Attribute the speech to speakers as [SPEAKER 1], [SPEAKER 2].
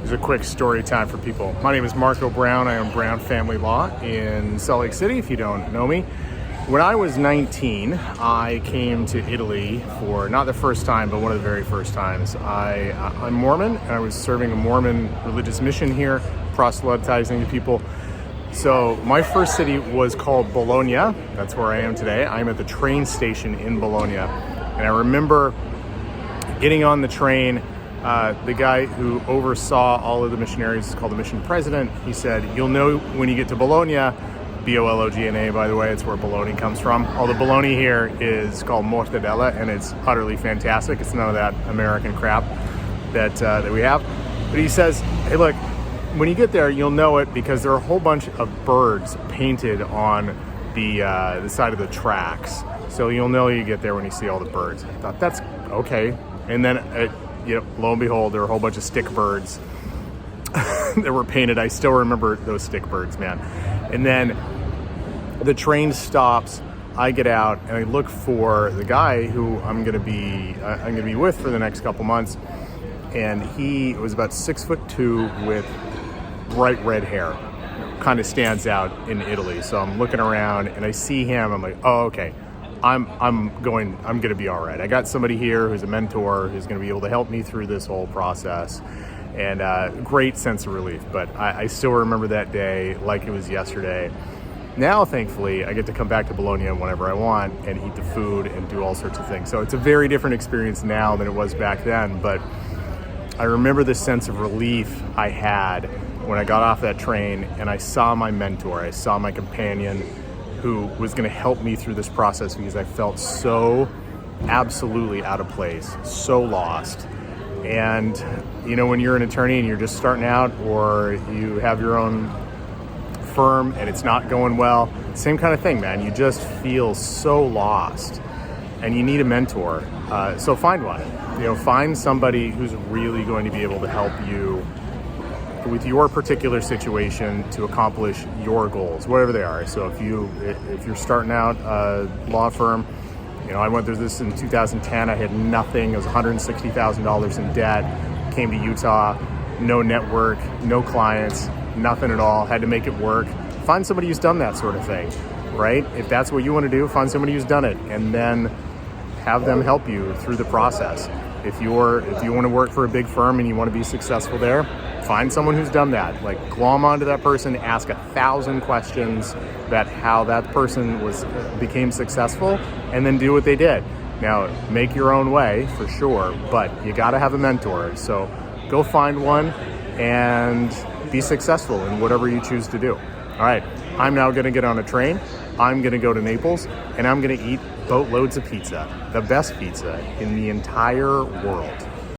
[SPEAKER 1] There's a quick story time for people. My name is Marco Brown. I own Brown Family Law in Salt Lake City, if you don't know me. When I was 19, I came to Italy for, not the first time, but one of the very first times. I'm Mormon, and I was serving a Mormon religious mission here, proselytizing to people. So my first city was called Bologna. That's where I am today. I'm at the train station in Bologna. And I remember getting on the train. The guy who oversaw all of the missionaries is called the mission president. He said, you'll know when you get to Bologna, Bologna, by the way, it's where bologna comes from. All the bologna here is called mortadella, and it's utterly fantastic. It's none of that American crap that we have. But he says, hey, look, when you get there, you'll know it because there are a whole bunch of birds painted on the side of the tracks. So you'll know you get there when you see all the birds. I thought, that's okay. And then lo and behold, there were a whole bunch of stick birds that were painted. I still remember those stick birds, man. And then the train stops. I get out and I look for the guy who I'm gonna be with for the next couple months. And he was about 6'2" with bright red hair. Kind of stands out in Italy. So I'm looking around and I see him. I'm like, oh, okay. I'm gonna be all right. I got somebody here who's a mentor who's gonna be able to help me through this whole process, and great sense of relief. But I still remember that day like it was yesterday. Now, thankfully, I get to come back to Bologna whenever I want and eat the food and do all sorts of things. So it's a very different experience now than it was back then. But I remember the sense of relief I had when I got off that train and I saw my mentor, I saw my companion, who was going to help me through this process, because I felt so absolutely out of place, so lost. And, when you're an attorney and you're just starting out, or you have your own firm and it's not going well, same kind of thing, man. You just feel so lost and you need a mentor. So find one, find somebody who's really going to be able to help you with your particular situation to accomplish your goals, whatever they are. So if you're starting out a law firm, I went through this in 2010. I had nothing. It was $160,000 in debt. Came to Utah, no network, no clients, nothing at all. Had to make it work. Find somebody who's done that sort of thing, right? If that's what you want to do, find somebody who's done it, and then have them help you through the process. If you want to work for a big firm and you want to be successful there, find someone who's done that. Like, glom onto that person, ask 1,000 questions about how that person became successful, and then do what they did. Now, make your own way for sure, but you got to have a mentor. So go find one and be successful in whatever you choose to do. All right, I'm now going to get on a train. I'm going to go to Naples, and I'm going to eat boatloads of pizza, the best pizza in the entire world.